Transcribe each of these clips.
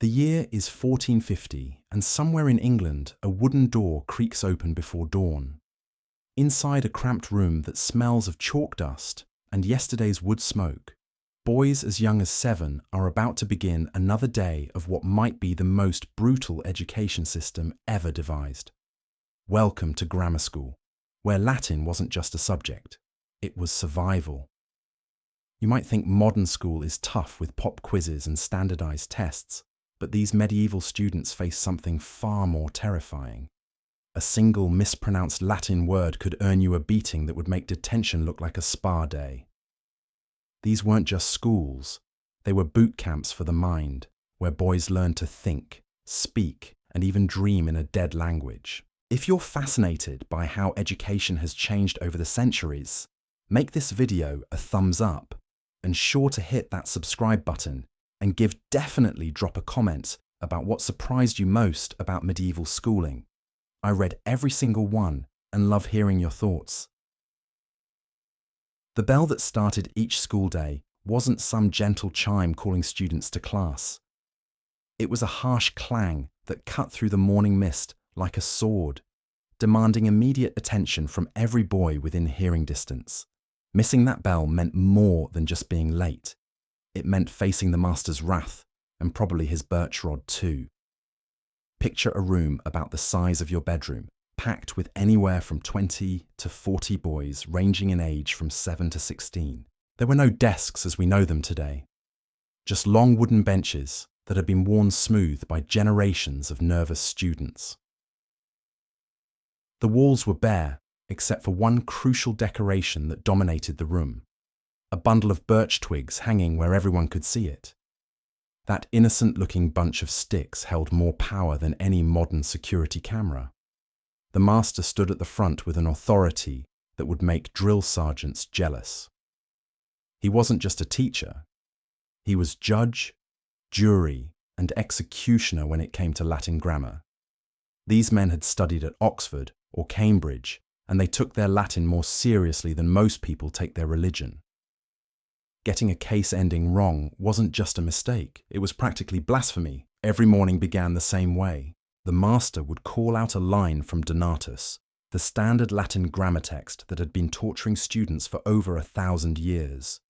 The year is 1450, and somewhere in England, a wooden door creaks open before dawn. Inside a cramped room that smells of chalk dust and yesterday's wood smoke, boys as young as 7 are about to begin another day of what might be the most brutal education system ever devised. Welcome to grammar school, where Latin wasn't just a subject, it was survival. You might think modern school is tough with pop quizzes and standardized tests, but these medieval students face something far more terrifying. A single mispronounced Latin word could earn you a beating that would make detention look like a spa day. These weren't just schools, they were boot camps for the mind, where boys learned to think, speak, and even dream in a dead language. If you're fascinated by how education has changed over the centuries, make this video a thumbs up, and sure to hit that subscribe button, and definitely drop a comment about what surprised you most about medieval schooling. I read every single one and love hearing your thoughts. The bell that started each school day wasn't some gentle chime calling students to class. It was a harsh clang that cut through the morning mist like a sword, demanding immediate attention from every boy within hearing distance. Missing that bell meant more than just being late. It meant facing the master's wrath, and probably his birch rod too. Picture a room about the size of your bedroom, packed with anywhere from 20 to 40 boys ranging in age from 7 to 16. There were no desks as we know them today, just long wooden benches that had been worn smooth by generations of nervous students. The walls were bare, except for one crucial decoration that dominated the room. A bundle of birch twigs hanging where everyone could see it. That innocent-looking bunch of sticks held more power than any modern security camera. The master stood at the front with an authority that would make drill sergeants jealous. He wasn't just a teacher. He was judge, jury, and executioner when it came to Latin grammar. These men had studied at Oxford or Cambridge, and they took their Latin more seriously than most people take their religion. Getting a case ending wrong wasn't just a mistake, it was practically blasphemy. Every morning began the same way. The master would call out a line from Donatus, the standard Latin grammar text that had been torturing students for over 1,000 years.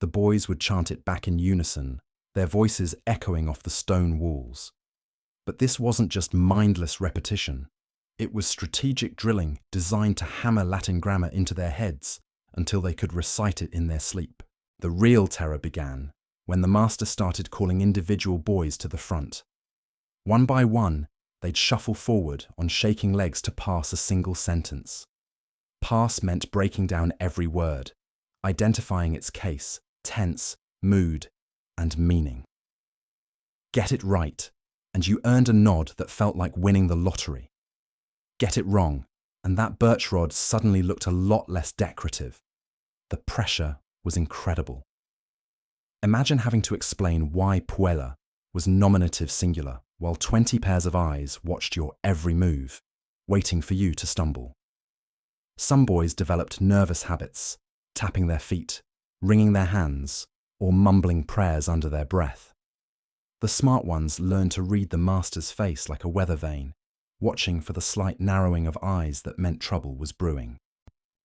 The boys would chant it back in unison, their voices echoing off the stone walls. But this wasn't just mindless repetition. It was strategic drilling designed to hammer Latin grammar into their heads until they could recite it in their sleep. The real terror began when the master started calling individual boys to the front. One by one, they'd shuffle forward on shaking legs to pass a single sentence. Pass meant breaking down every word, identifying its case, tense, mood, and meaning. Get it right, and you earned a nod that felt like winning the lottery. Get it wrong, and that birch rod suddenly looked a lot less decorative. The pressure was incredible. Imagine having to explain why puella was nominative singular, while 20 pairs of eyes watched your every move, waiting for you to stumble. Some boys developed nervous habits, tapping their feet, wringing their hands, or mumbling prayers under their breath. The smart ones learned to read the master's face like a weather vane, watching for the slight narrowing of eyes that meant trouble was brewing.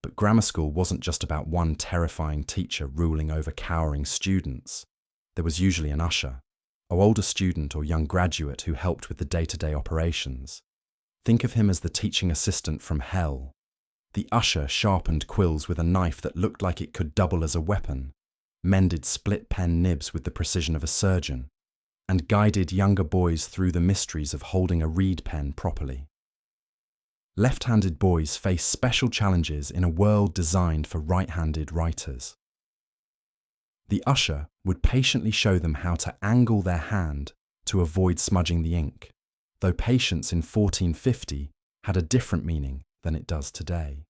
But grammar school wasn't just about one terrifying teacher ruling over cowering students. There was usually an usher, an older student or young graduate who helped with the day-to-day operations. Think of him as the teaching assistant from hell. The usher sharpened quills with a knife that looked like it could double as a weapon, mended split pen nibs with the precision of a surgeon, and guided younger boys through the mysteries of holding a reed pen properly. Left-handed boys face special challenges in a world designed for right-handed writers. The usher would patiently show them how to angle their hand to avoid smudging the ink, though patience in 1450 had a different meaning than it does today.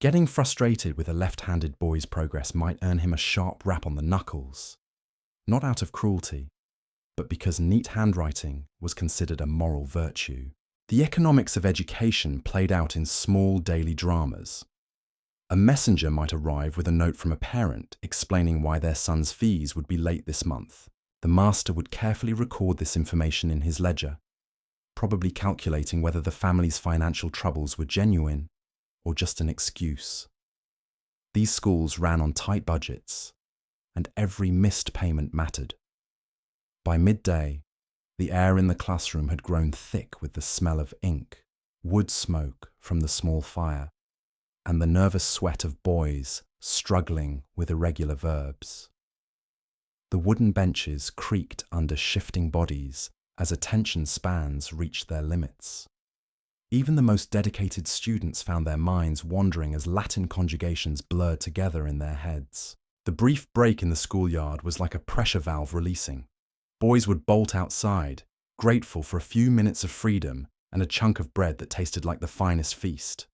Getting frustrated with a left-handed boy's progress might earn him a sharp rap on the knuckles, not out of cruelty, but because neat handwriting was considered a moral virtue. The economics of education played out in small daily dramas. A messenger might arrive with a note from a parent explaining why their son's fees would be late this month. The master would carefully record this information in his ledger, probably calculating whether the family's financial troubles were genuine or just an excuse. These schools ran on tight budgets, and every missed payment mattered. By midday, the air in the classroom had grown thick with the smell of ink, wood smoke from the small fire, and the nervous sweat of boys struggling with irregular verbs. The wooden benches creaked under shifting bodies as attention spans reached their limits. Even the most dedicated students found their minds wandering as Latin conjugations blurred together in their heads. The brief break in the schoolyard was like a pressure valve releasing. Boys would bolt outside, grateful for a few minutes of freedom and a chunk of bread that tasted like the finest feast.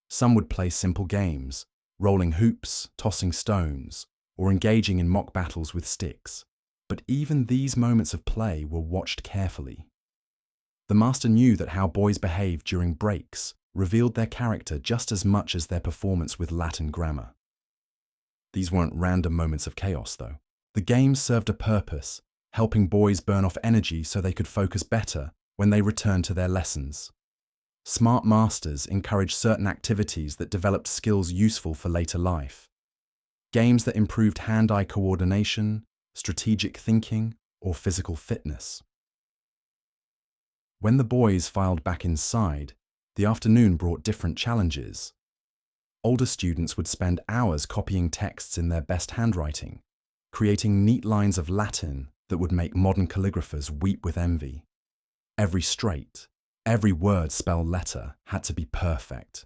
Some would play simple games, rolling hoops, tossing stones, or engaging in mock battles with sticks. But even these moments of play were watched carefully. The master knew that how boys behaved during breaks revealed their character just as much as their performance with Latin grammar. These weren't random moments of chaos, though. The games served a purpose, helping boys burn off energy so they could focus better when they returned to their lessons. Smart masters encouraged certain activities that developed skills useful for later life. Games that improved hand-eye coordination, strategic thinking, or physical fitness. When the boys filed back inside, the afternoon brought different challenges. Older students would spend hours copying texts in their best handwriting, creating neat lines of Latin that would make modern calligraphers weep with envy. Every straight, every word spell letter had to be perfect,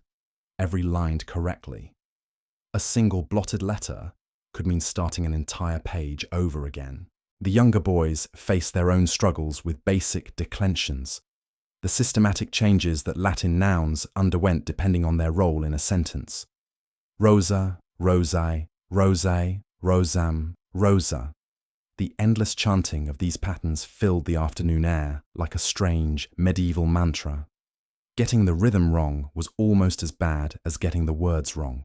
every lined correctly. A single blotted letter could mean starting an entire page over again. The younger boys faced their own struggles with basic declensions, the systematic changes that Latin nouns underwent depending on their role in a sentence. Rosa, rosae, rosae, rosam, rosa. The endless chanting of these patterns filled the afternoon air like a strange medieval mantra. Getting the rhythm wrong was almost as bad as getting the words wrong.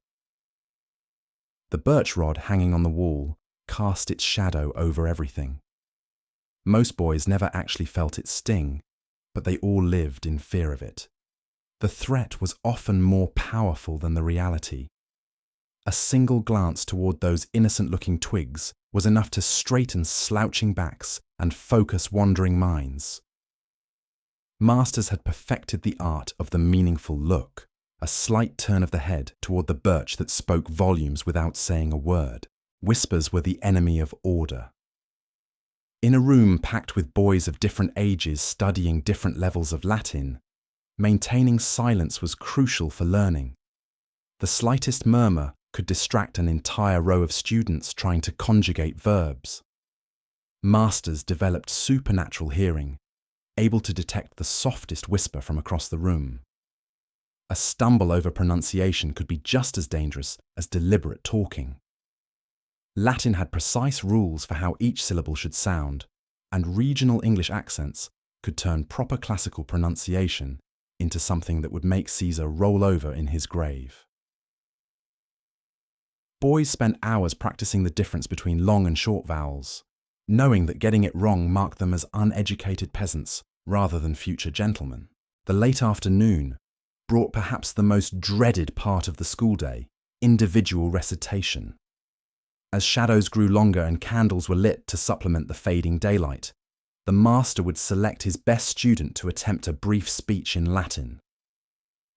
The birch rod hanging on the wall cast its shadow over everything. Most boys never actually felt its sting, but they all lived in fear of it. The threat was often more powerful than the reality. A single glance toward those innocent-looking twigs was enough to straighten slouching backs and focus wandering minds. Masters had perfected the art of the meaningful look, a slight turn of the head toward the birch that spoke volumes without saying a word. Whispers were the enemy of order. In a room packed with boys of different ages studying different levels of Latin, maintaining silence was crucial for learning. The slightest murmur could distract an entire row of students trying to conjugate verbs. Masters developed supernatural hearing, able to detect the softest whisper from across the room. A stumble over pronunciation could be just as dangerous as deliberate talking. Latin had precise rules for how each syllable should sound, and regional English accents could turn proper classical pronunciation into something that would make Caesar roll over in his grave. Boys spent hours practicing the difference between long and short vowels, knowing that getting it wrong marked them as uneducated peasants rather than future gentlemen. The late afternoon brought perhaps the most dreaded part of the school day, individual recitation. As shadows grew longer and candles were lit to supplement the fading daylight, the master would select his best student to attempt a brief speech in Latin.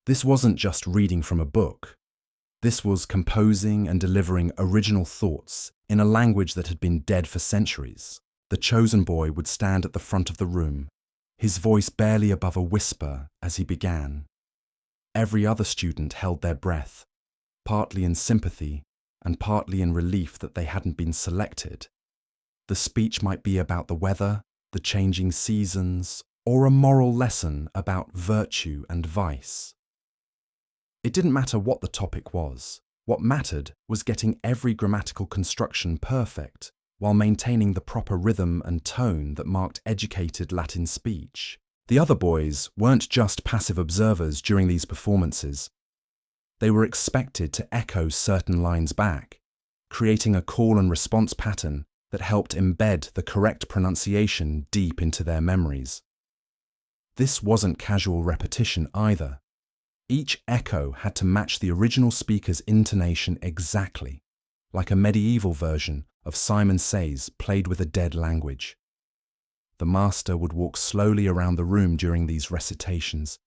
This wasn't just reading from a book. This was composing and delivering original thoughts in a language that had been dead for centuries. The chosen boy would stand at the front of the room, his voice barely above a whisper as he began. Every other student held their breath, partly in sympathy and partly in relief that they hadn't been selected. The speech might be about the weather, the changing seasons, or a moral lesson about virtue and vice. It didn't matter what the topic was. What mattered was getting every grammatical construction perfect while maintaining the proper rhythm and tone that marked educated Latin speech. The other boys weren't just passive observers during these performances. They were expected to echo certain lines back, creating a call and response pattern that helped embed the correct pronunciation deep into their memories. This wasn't casual repetition either. Each echo had to match the original speaker's intonation exactly, like a medieval version of Simon Says played with a dead language. The master would walk slowly around the room during these recitations,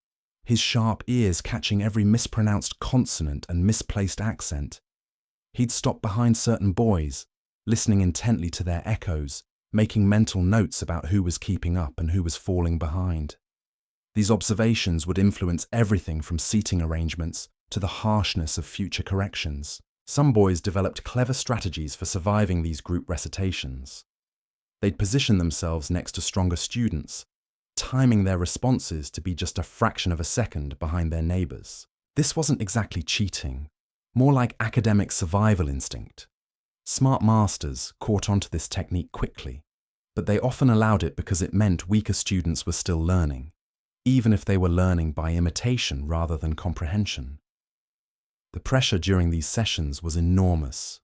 his sharp ears catching every mispronounced consonant and misplaced accent. He'd stop behind certain boys, listening intently to their echoes, making mental notes about who was keeping up and who was falling behind. These observations would influence everything from seating arrangements to the harshness of future corrections. Some boys developed clever strategies for surviving these group recitations. They'd position themselves next to stronger students, timing their responses to be just a fraction of a second behind their neighbors. This wasn't exactly cheating, more like academic survival instinct. Smart masters caught on to this technique quickly, but they often allowed it because it meant weaker students were still learning, even if they were learning by imitation rather than comprehension. The pressure during these sessions was enormous.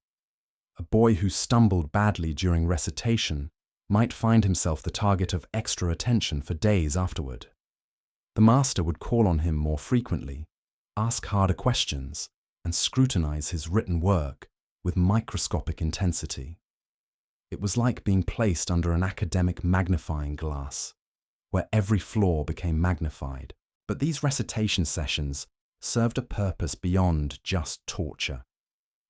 A boy who stumbled badly during recitation might find himself the target of extra attention for days afterward. The master would call on him more frequently, ask harder questions, and scrutinize his written work with microscopic intensity. It was like being placed under an academic magnifying glass, where every flaw became magnified. But these recitation sessions served a purpose beyond just torture.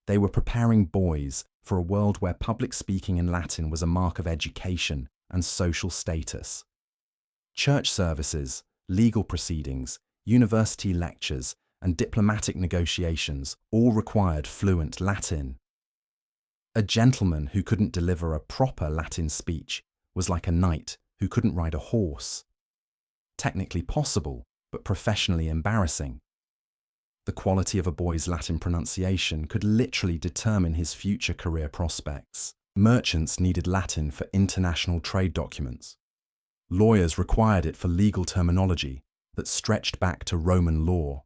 They were preparing boys for a world where public speaking in Latin was a mark of education and social status. Church services, legal proceedings, university lectures, and diplomatic negotiations all required fluent Latin. A gentleman who couldn't deliver a proper Latin speech was like a knight who couldn't ride a horse. Technically possible, but professionally embarrassing. The quality of a boy's Latin pronunciation could literally determine his future career prospects. Merchants needed Latin for international trade documents. Lawyers required it for legal terminology that stretched back to Roman law.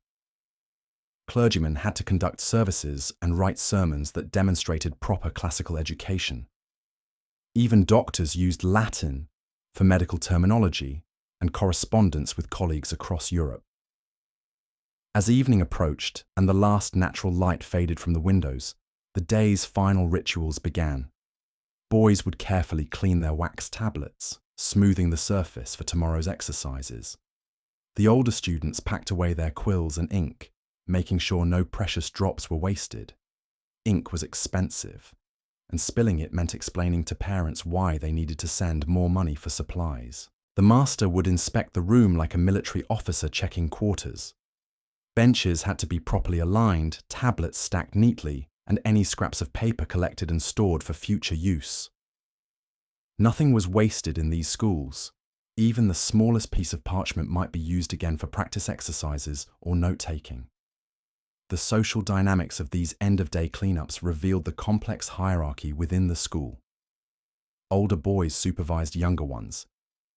Clergymen had to conduct services and write sermons that demonstrated proper classical education. Even doctors used Latin for medical terminology and correspondence with colleagues across Europe. As evening approached and the last natural light faded from the windows, the day's final rituals began. Boys would carefully clean their wax tablets, smoothing the surface for tomorrow's exercises. The older students packed away their quills and ink, making sure no precious drops were wasted. Ink was expensive, and spilling it meant explaining to parents why they needed to send more money for supplies. The master would inspect the room like a military officer checking quarters. Benches had to be properly aligned, tablets stacked neatly, and any scraps of paper collected and stored for future use. Nothing was wasted in these schools. Even the smallest piece of parchment might be used again for practice exercises or note-taking. The social dynamics of these end-of-day cleanups revealed the complex hierarchy within the school. Older boys supervised younger ones,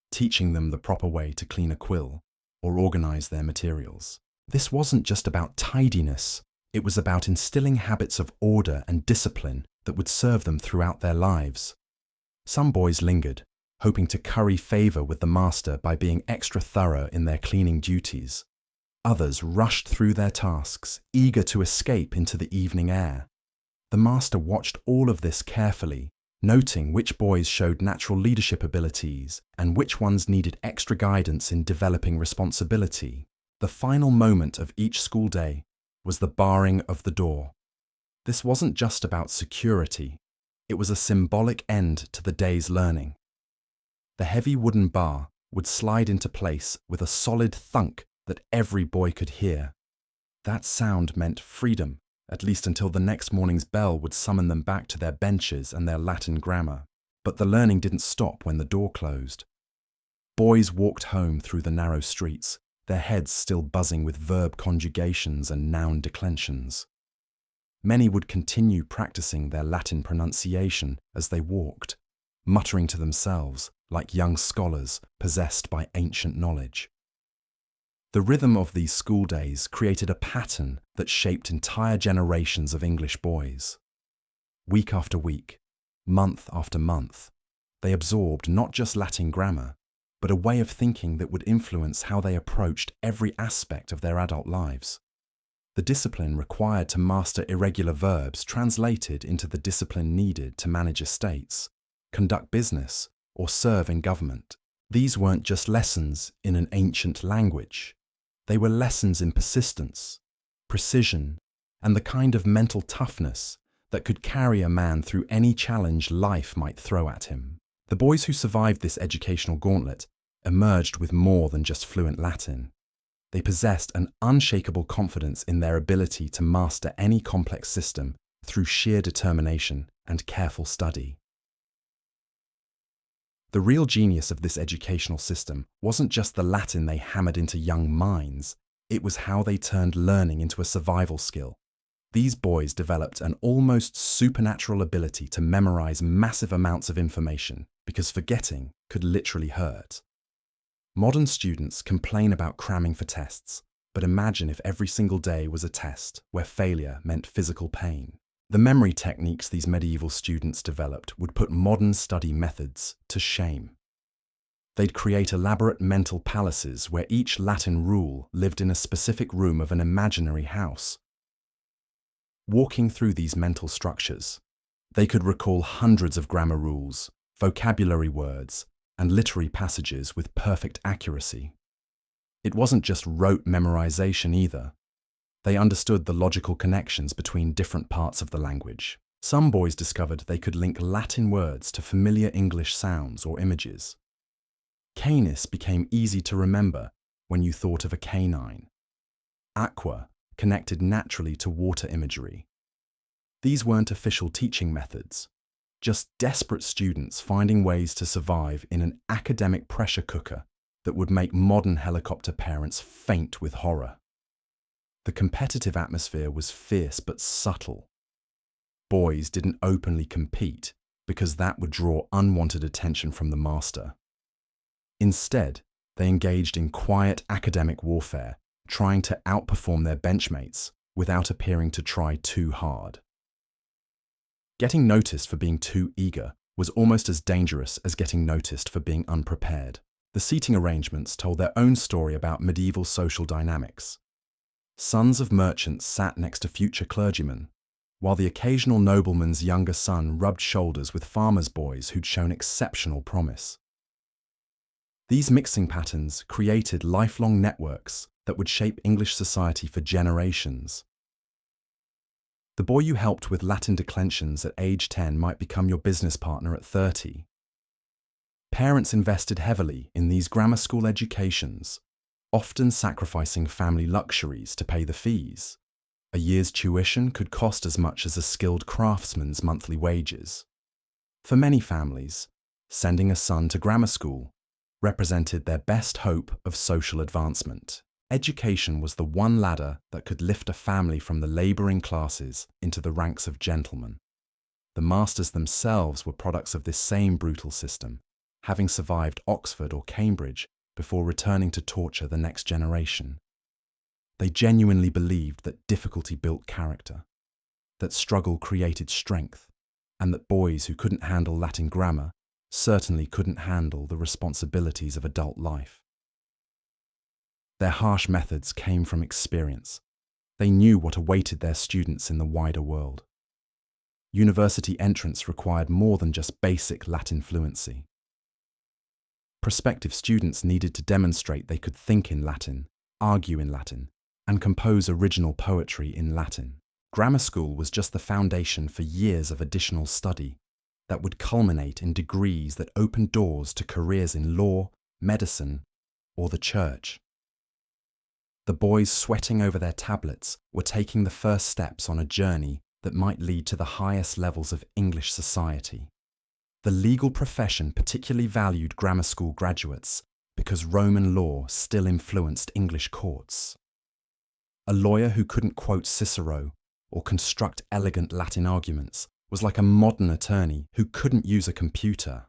teaching them the proper way to clean a quill or organize their materials. This wasn't just about tidiness, it was about instilling habits of order and discipline that would serve them throughout their lives. Some boys lingered, hoping to curry favor with the master by being extra thorough in their cleaning duties. Others rushed through their tasks, eager to escape into the evening air. The master watched all of this carefully, noting which boys showed natural leadership abilities and which ones needed extra guidance in developing responsibility. The final moment of each school day was the barring of the door. This wasn't just about security, it was a symbolic end to the day's learning. The heavy wooden bar would slide into place with a solid thunk that every boy could hear. That sound meant freedom, at least until the next morning's bell would summon them back to their benches and their Latin grammar. But the learning didn't stop when the door closed. Boys walked home through the narrow streets, their heads still buzzing with verb conjugations and noun declensions. Many would continue practicing their Latin pronunciation as they walked, muttering to themselves like young scholars possessed by ancient knowledge. The rhythm of these school days created a pattern that shaped entire generations of English boys. Week after week, Month after month, they absorbed not just Latin grammar, but a way of thinking that would influence how they approached every aspect of their adult lives. The discipline required to master irregular verbs translated into the discipline needed to manage estates, conduct business, or serve in government. These weren't just lessons in an ancient language. They were lessons in persistence, precision, and the kind of mental toughness that could carry a man through any challenge life might throw at him. The boys who survived this educational gauntlet emerged with more than just fluent Latin. They possessed an unshakable confidence in their ability to master any complex system through sheer determination and careful study. The real genius of this educational system wasn't just the Latin they hammered into young minds, it was how they turned learning into a survival skill. These boys developed an almost supernatural ability to memorize massive amounts of information because forgetting could literally hurt. Modern students complain about cramming for tests, but imagine if every single day was a test where failure meant physical pain. The memory techniques these medieval students developed would put modern study methods to shame. They'd create elaborate mental palaces where each Latin rule lived in a specific room of an imaginary house. Walking through these mental structures, they could recall hundreds of grammar rules, vocabulary words, and literary passages with perfect accuracy. It wasn't just rote memorization either. They understood the logical connections between different parts of the language. Some boys discovered they could link Latin words to familiar English sounds or images. Canis became easy to remember when you thought of a canine. Aqua connected naturally to water imagery. These weren't official teaching methods, just desperate students finding ways to survive in an academic pressure cooker that would make modern helicopter parents faint with horror. The competitive atmosphere was fierce but subtle. Boys didn't openly compete because that would draw unwanted attention from the master. Instead, they engaged in quiet academic warfare, trying to outperform their benchmates without appearing to try too hard. Getting noticed for being too eager was almost as dangerous as getting noticed for being unprepared. The seating arrangements told their own story about medieval social dynamics. Sons of merchants sat next to future clergymen, while the occasional nobleman's younger son rubbed shoulders with farmers' boys who'd shown exceptional promise. These mixing patterns created lifelong networks that would shape English society for generations. The boy you helped with Latin declensions at age 10 might become your business partner at 30. Parents invested heavily in these grammar school educations, often sacrificing family luxuries to pay the fees. A year's tuition could cost as much as a skilled craftsman's monthly wages. For many families, sending a son to grammar school represented their best hope of social advancement. Education was the one ladder that could lift a family from the labouring classes into the ranks of gentlemen. The masters themselves were products of this same brutal system, having survived Oxford or Cambridge before returning to torture the next generation. They genuinely believed that difficulty built character, that struggle created strength, and that boys who couldn't handle Latin grammar certainly couldn't handle the responsibilities of adult life. Their harsh methods came from experience. They knew what awaited their students in the wider world. University entrance required more than just basic Latin fluency. Prospective students needed to demonstrate they could think in Latin, argue in Latin, and compose original poetry in Latin. Grammar school was just the foundation for years of additional study that would culminate in degrees that opened doors to careers in law, medicine, or the church. The boys sweating over their tablets were taking the first steps on a journey that might lead to the highest levels of English society. The legal profession particularly valued grammar school graduates because Roman law still influenced English courts. A lawyer who couldn't quote Cicero or construct elegant Latin arguments was like a modern attorney who couldn't use a computer.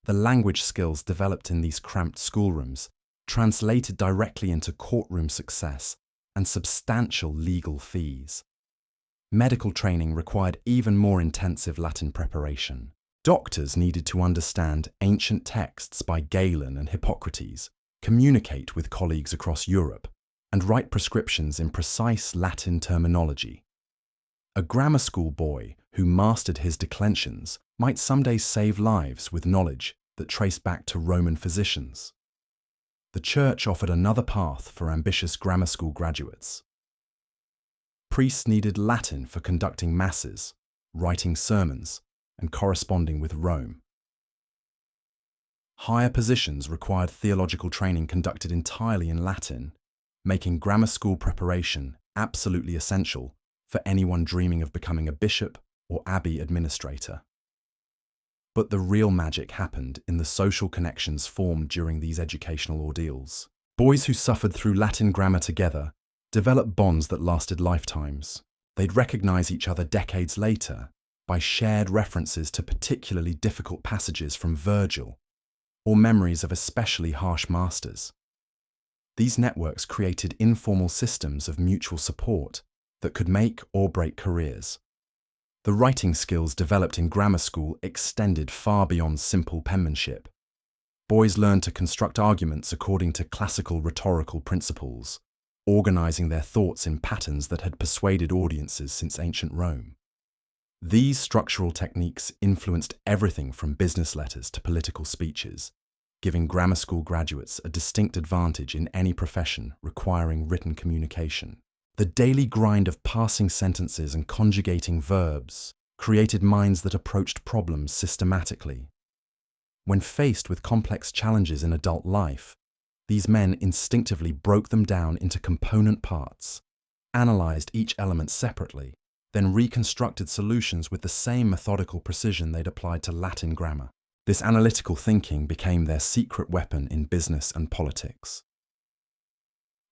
The language skills developed in these cramped schoolrooms translated directly into courtroom success and substantial legal fees. Medical training required even more intensive Latin preparation. Doctors needed to understand ancient texts by Galen and Hippocrates, communicate with colleagues across Europe, and write prescriptions in precise Latin terminology. A grammar school boy who mastered his declensions might someday save lives with knowledge that traced back to Roman physicians. The church offered another path for ambitious grammar school graduates. Priests needed Latin for conducting masses, writing sermons, and corresponding with Rome. Higher positions required theological training conducted entirely in Latin, making grammar school preparation absolutely essential for anyone dreaming of becoming a bishop or abbey administrator. But the real magic happened in the social connections formed during these educational ordeals. Boys who suffered through Latin grammar together developed bonds that lasted lifetimes. They'd recognize each other decades later by shared references to particularly difficult passages from Virgil or memories of especially harsh masters. These networks created informal systems of mutual support that could make or break careers. The writing skills developed in grammar school extended far beyond simple penmanship. Boys learned to construct arguments according to classical rhetorical principles, organizing their thoughts in patterns that had persuaded audiences since ancient Rome. These structural techniques influenced everything from business letters to political speeches, giving grammar school graduates a distinct advantage in any profession requiring written communication. The daily grind of parsing sentences and conjugating verbs created minds that approached problems systematically. When faced with complex challenges in adult life, these men instinctively broke them down into component parts, analyzed each element separately, then reconstructed solutions with the same methodical precision they'd applied to Latin grammar. This analytical thinking became their secret weapon in business and politics.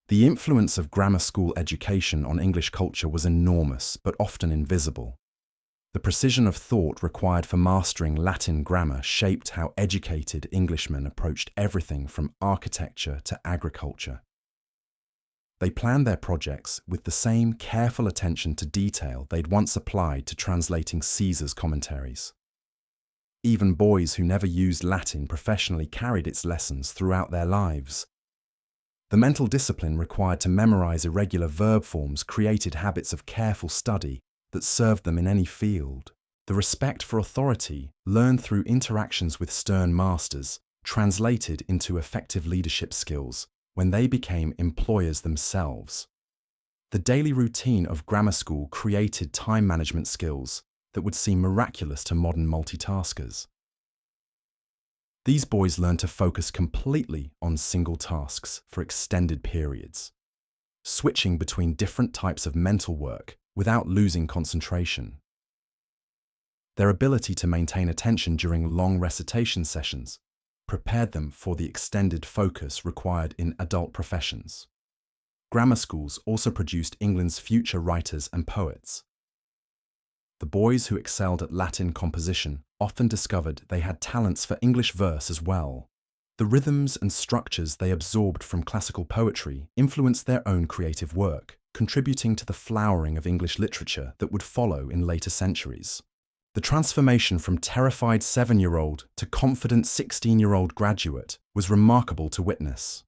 The influence of grammar school education on English culture was enormous, but often invisible. The precision of thought required for mastering Latin grammar shaped how educated Englishmen approached everything from architecture to agriculture. They planned their projects with the same careful attention to detail they'd once applied to translating Caesar's commentaries. Even boys who never used Latin professionally carried its lessons throughout their lives. The mental discipline required to memorize irregular verb forms created habits of careful study that served them in any field. The respect for authority, learned through interactions with stern masters, translated into effective leadership skills when they became employers themselves. The daily routine of grammar school created time management skills that would seem miraculous to modern multitaskers. These boys learned to focus completely on single tasks for extended periods, switching between different types of mental work without losing concentration. Their ability to maintain attention during long recitation sessions prepared them for the extended focus required in adult professions. Grammar schools also produced England's future writers and poets. The boys who excelled at Latin composition often discovered they had talents for English verse as well. The rhythms and structures they absorbed from classical poetry influenced their own creative work, contributing to the flowering of English literature that would follow in later centuries. The transformation from terrified 7-year-old to confident 16-year-old graduate was remarkable to witness.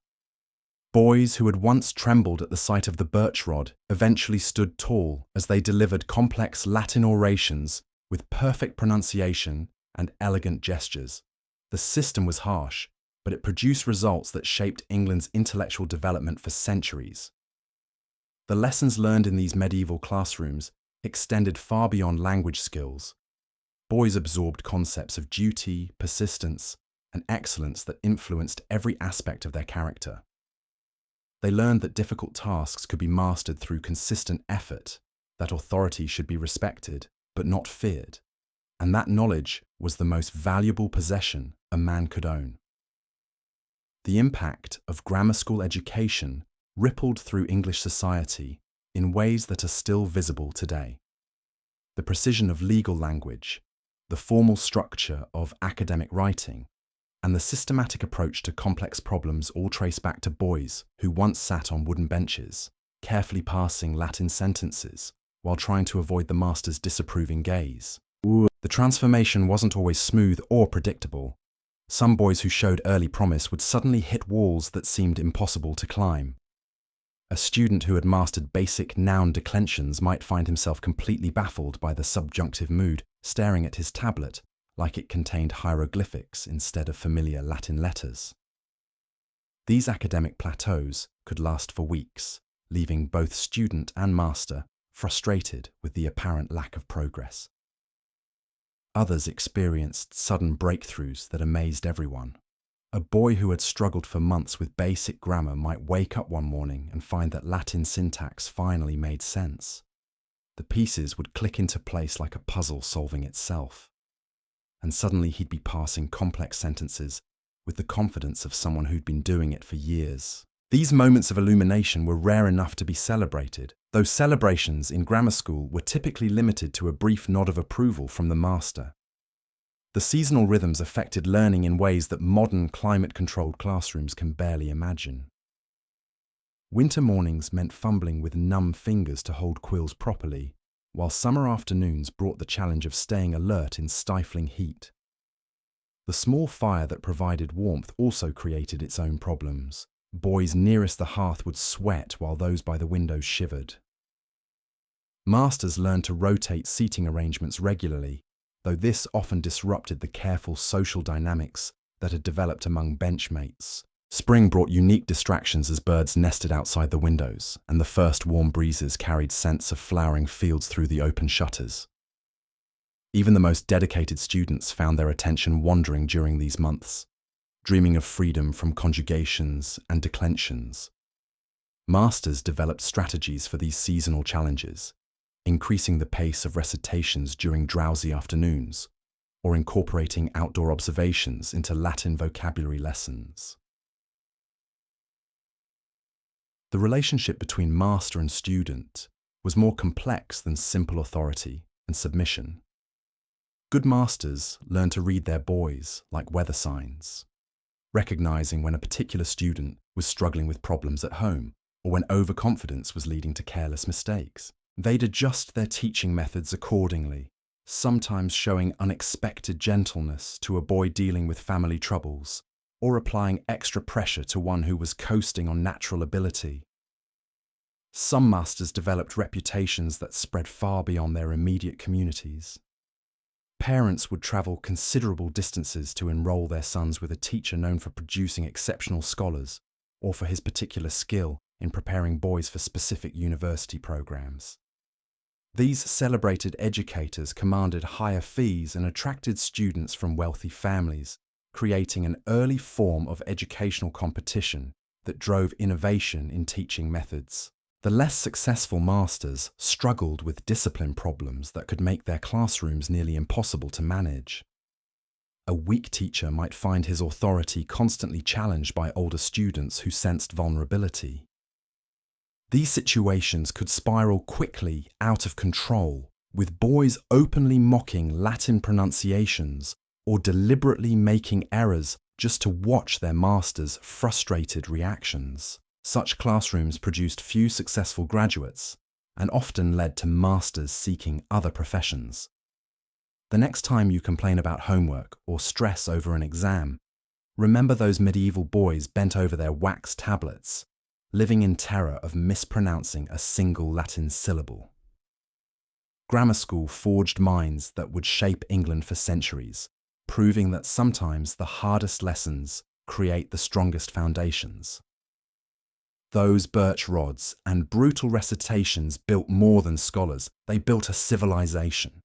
Boys who had once trembled at the sight of the birch rod eventually stood tall as they delivered complex Latin orations with perfect pronunciation and elegant gestures. The system was harsh, but it produced results that shaped England's intellectual development for centuries. The lessons learned in these medieval classrooms extended far beyond language skills. Boys absorbed concepts of duty, persistence, and excellence that influenced every aspect of their character. They learned that difficult tasks could be mastered through consistent effort, that authority should be respected but not feared, and that knowledge was the most valuable possession a man could own. The impact of grammar school education rippled through English society in ways that are still visible today. The precision of legal language, the formal structure of academic writing, and the systematic approach to complex problems all trace back to boys who once sat on wooden benches, carefully parsing Latin sentences while trying to avoid the master's disapproving gaze. The transformation wasn't always smooth or predictable. Some boys who showed early promise would suddenly hit walls that seemed impossible to climb. A student who had mastered basic noun declensions might find himself completely baffled by the subjunctive mood, staring at his tablet like it contained hieroglyphics instead of familiar Latin letters. These academic plateaus could last for weeks, leaving both student and master frustrated with the apparent lack of progress. Others experienced sudden breakthroughs that amazed everyone. A boy who had struggled for months with basic grammar might wake up one morning and find that Latin syntax finally made sense. The pieces would click into place like a puzzle solving itself. And suddenly he'd be parsing complex sentences with the confidence of someone who'd been doing it for years. These moments of illumination were rare enough to be celebrated, though celebrations in grammar school were typically limited to a brief nod of approval from the master. The seasonal rhythms affected learning in ways that modern climate-controlled classrooms can barely imagine. Winter mornings meant fumbling with numb fingers to hold quills properly, while summer afternoons brought the challenge of staying alert in stifling heat. The small fire that provided warmth also created its own problems. Boys nearest the hearth would sweat while those by the windows shivered. Masters learned to rotate seating arrangements regularly, though this often disrupted the careful social dynamics that had developed among benchmates. Spring brought unique distractions as birds nested outside the windows, and the first warm breezes carried scents of flowering fields through the open shutters. Even the most dedicated students found their attention wandering during these months, dreaming of freedom from conjugations and declensions. Masters developed strategies for these seasonal challenges, increasing the pace of recitations during drowsy afternoons, or incorporating outdoor observations into Latin vocabulary lessons. The relationship between master and student was more complex than simple authority and submission. Good masters learned to read their boys like weather signs, recognizing when a particular student was struggling with problems at home or when overconfidence was leading to careless mistakes. They'd adjust their teaching methods accordingly, sometimes showing unexpected gentleness to a boy dealing with family troubles, or applying extra pressure to one who was coasting on natural ability. Some masters developed reputations that spread far beyond their immediate communities. Parents would travel considerable distances to enroll their sons with a teacher known for producing exceptional scholars, or for his particular skill in preparing boys for specific university programs. These celebrated educators commanded higher fees and attracted students from wealthy families, creating an early form of educational competition that drove innovation in teaching methods. The less successful masters struggled with discipline problems that could make their classrooms nearly impossible to manage. A weak teacher might find his authority constantly challenged by older students who sensed vulnerability. These situations could spiral quickly out of control, with boys openly mocking Latin pronunciations or deliberately making errors just to watch their masters' frustrated reactions. Such classrooms produced few successful graduates and often led to masters seeking other professions. The next time you complain about homework or stress over an exam, remember those medieval boys bent over their wax tablets, living in terror of mispronouncing a single Latin syllable. Grammar school forged minds that would shape England for centuries, proving that sometimes the hardest lessons create the strongest foundations. Those birch rods and brutal recitations built more than scholars, they built a civilization.